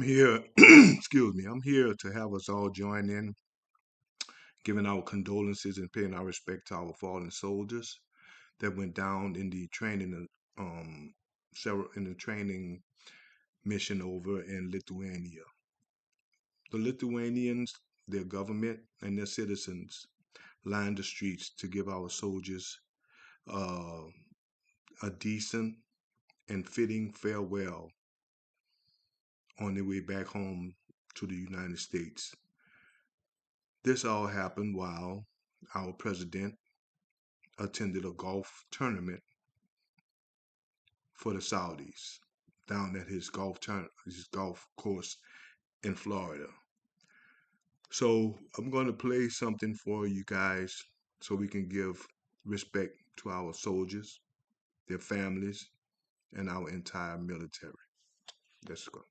here, excuse me, I'm here to have us all join in, giving our condolences and paying our respect to our fallen soldiers that went down in the training mission over in Lithuania. The Lithuanians, their government, and their citizens lined the streets to give our soldiers uh, a decent and fitting farewell on their way back home to the United States. This all happened while our president attended a golf tournament for the Saudis down at his golf course in Florida. So I'm going to play something for you guys so we can give respect to our soldiers, their families, and our entire military. Let's go.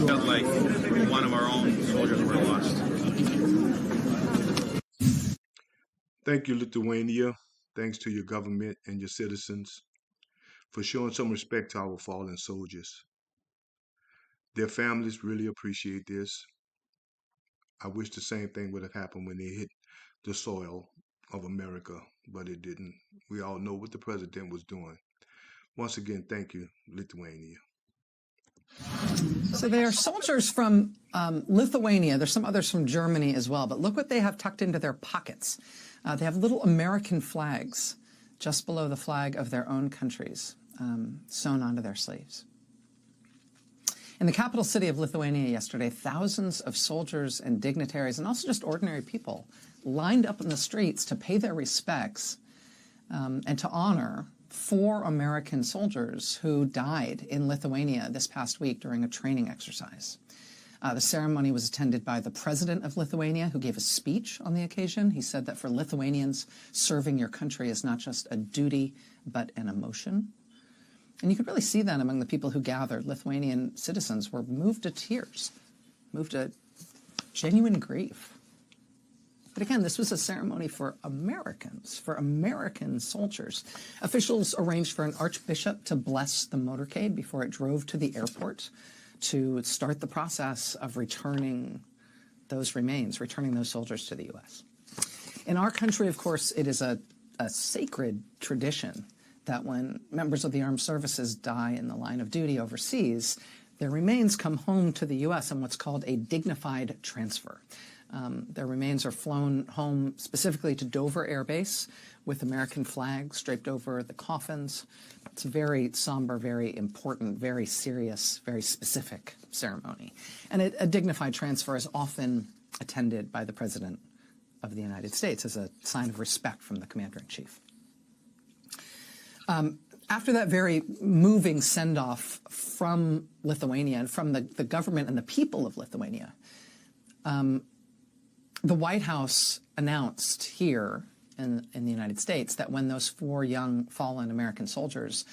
Felt like one of our own soldiers were lost. Thank you, Lithuania. Thanks to your government and your citizens for showing some respect to our fallen soldiers. Their families really appreciate this. I wish the same thing would have happened when they hit the soil of America, but it didn't. We all know what the president was doing. Once again, thank you, Lithuania. So they are soldiers from Lithuania. There's some others from Germany as well. But look what they have tucked into their pockets. They have little American flags just below the flag of their own countries sewn onto their sleeves. In the capital city of Lithuania yesterday, thousands of soldiers and dignitaries, and also just ordinary people, lined up in the streets to pay their respects and to honor 4 American soldiers who died in Lithuania this past week during a training exercise. The ceremony was attended by the president of Lithuania, who gave a speech on the occasion. He said that for Lithuanians, serving your country is not just a duty, but an emotion. And you could really see that among the people who gathered. Lithuanian citizens were moved to tears, moved to genuine grief. But again, this was a ceremony for Americans, for American soldiers. Officials arranged for an archbishop to bless the motorcade before it drove to the airport to start the process of returning those remains, returning those soldiers to the U.S. In our country, of course, it is a sacred tradition that when members of the armed services die in the line of duty overseas, their remains come home to the U.S. on what's called a dignified transfer. Their remains are flown home specifically to Dover Air Base with American flags draped over the coffins. It's a very somber, very important, very serious, very specific ceremony. And a dignified transfer is often attended by the President of the United States as a sign of respect from the Commander-in-Chief. After that very moving send-off from Lithuania and from the government and the people of Lithuania, the White House announced here in the United States that when those 4 young fallen American soldiers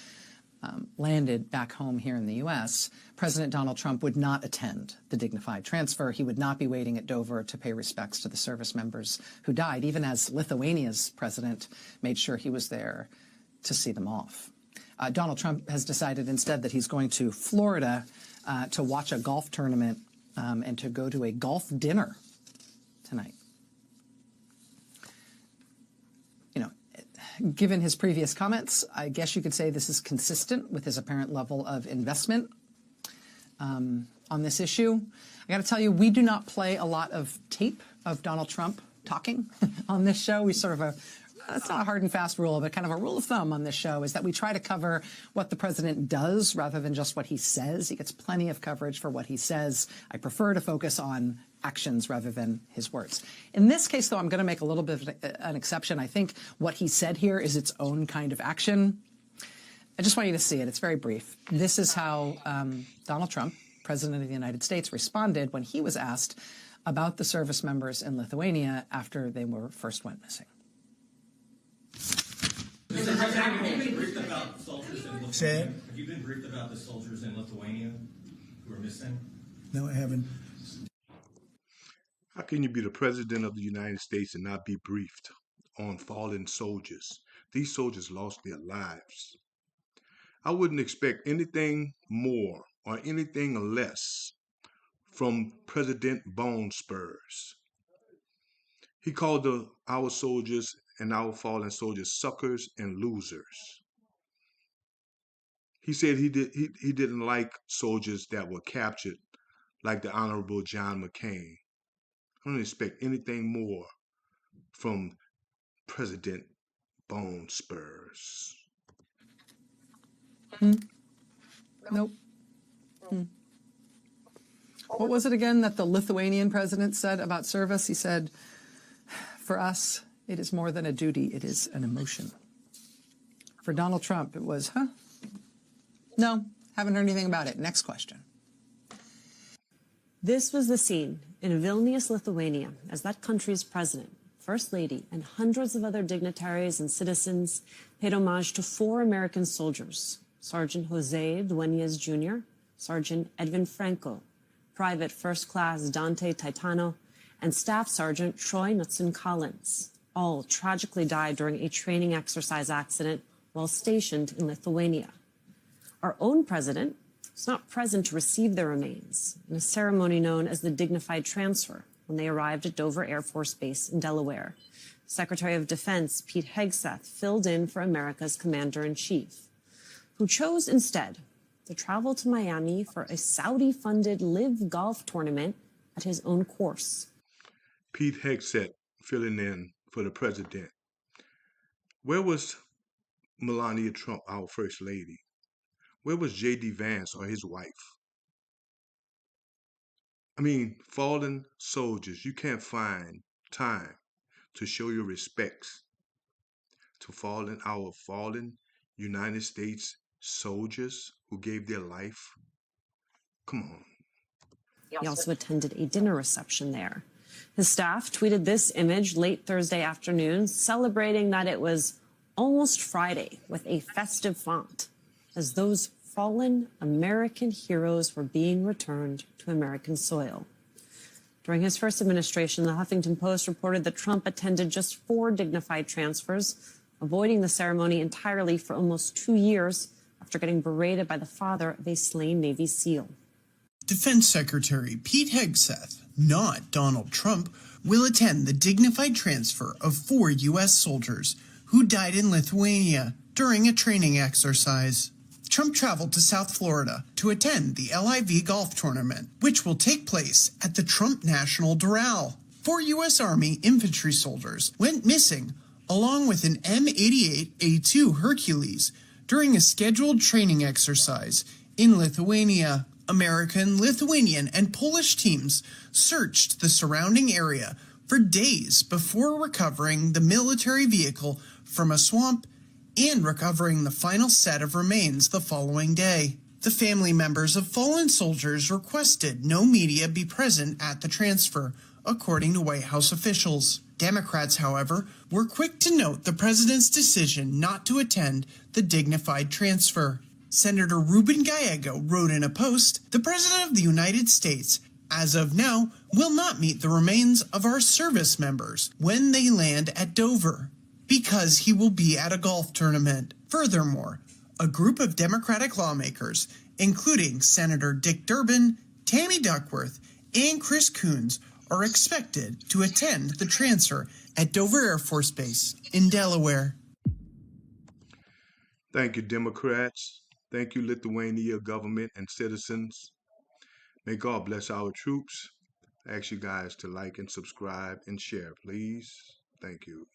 landed back home here in the U.S., President Donald Trump would not attend the dignified transfer. He would not be waiting at Dover to pay respects to the service members who died, even as Lithuania's president made sure he was there to see them off. Donald Trump has decided instead that he's going to Florida to watch a golf tournament and to go to a golf dinner tonight. Given his previous comments, I guess you could say this is consistent with his apparent level of investment on this issue. I got to tell you, we do not play a lot of tape of Donald Trump talking on this show. We sort of that's not a hard and fast rule, but kind of a rule of thumb on this show is that we try to cover what the president does rather than just what he says. He gets plenty of coverage for what he says. I prefer to focus on actions rather than his words. In this case, though, I'm going to make a little bit of an exception. I think what he said here is its own kind of action. I just want you to see it. It's very brief. This is how Donald Trump, President of the United States, responded when he was asked about the service members in Lithuania after they first went missing. Mr. President, have you been briefed about soldiers in Lithuania? Say it. Have you been briefed about the soldiers in Lithuania who are missing? No, I haven't. How can you be the president of the United States and not be briefed on fallen soldiers? These soldiers lost their lives. I wouldn't expect anything more or anything less from President Bone Spurs. He called our soldiers and our fallen soldiers suckers and losers. He said he didn't like soldiers that were captured like the Honorable John McCain. I don't expect anything more from President Bone Spurs. Nope. What was it again that the Lithuanian president said about service? He said, for us, it is more than a duty, it is an emotion. For Donald Trump, it was, no, haven't heard anything about it. Next question. This was the scene in Vilnius, Lithuania, as that country's president, First Lady, and hundreds of other dignitaries and citizens paid homage to 4 American soldiers, Sergeant Jose Dueñas Jr., Sergeant Edwin Franco, Private First Class Dante Titano, and Staff Sergeant Troy Knutson Collins. All tragically died during a training exercise accident while stationed in Lithuania. Our own president was not present to receive their remains in a ceremony known as the dignified transfer when they arrived at Dover Air Force Base in Delaware. Secretary of Defense Pete Hegseth filled in for America's commander-in-chief, who chose instead to travel to Miami for a Saudi-funded live golf tournament at his own course. Pete Hegseth filling in for the president. Where was Melania Trump, our first lady? Where was J.D. Vance or his wife? I mean, fallen soldiers, you can't find time to show your respects to our fallen United States soldiers who gave their life. Come on. He also attended a dinner reception there. His staff tweeted this image late Thursday afternoon, celebrating that it was almost Friday with a festive font, as those fallen American heroes were being returned to American soil. During his first administration, the Huffington Post reported that Trump attended just 4 dignified transfers, avoiding the ceremony entirely for almost 2 years after getting berated by the father of a slain Navy SEAL. Defense Secretary Pete Hegseth, not Donald Trump, will attend the dignified transfer of 4 U.S. soldiers who died in Lithuania during a training exercise. Trump traveled to South Florida to attend the LIV golf tournament, which will take place at the Trump National Doral. 4 U.S. Army infantry soldiers went missing, along with an M88A2 Hercules, during a scheduled training exercise in Lithuania. American, Lithuanian, and Polish teams searched the surrounding area for days before recovering the military vehicle from a swamp and recovering the final set of remains the following day. The family members of fallen soldiers requested no media be present at the transfer, according to White House officials. Democrats, however, were quick to note the president's decision not to attend the dignified transfer. Senator Ruben Gallego wrote in a post, "The President of the United States, as of now, will not meet the remains of our service members when they land at Dover, because he will be at a golf tournament." Furthermore, a group of Democratic lawmakers, including Senator Dick Durbin, Tammy Duckworth, and Chris Coons, are expected to attend the transfer at Dover Air Force Base in Delaware. Thank you, Democrats. Thank you, Lithuania government and citizens. May God bless our troops. I ask you guys to like and subscribe and share, please. Thank you.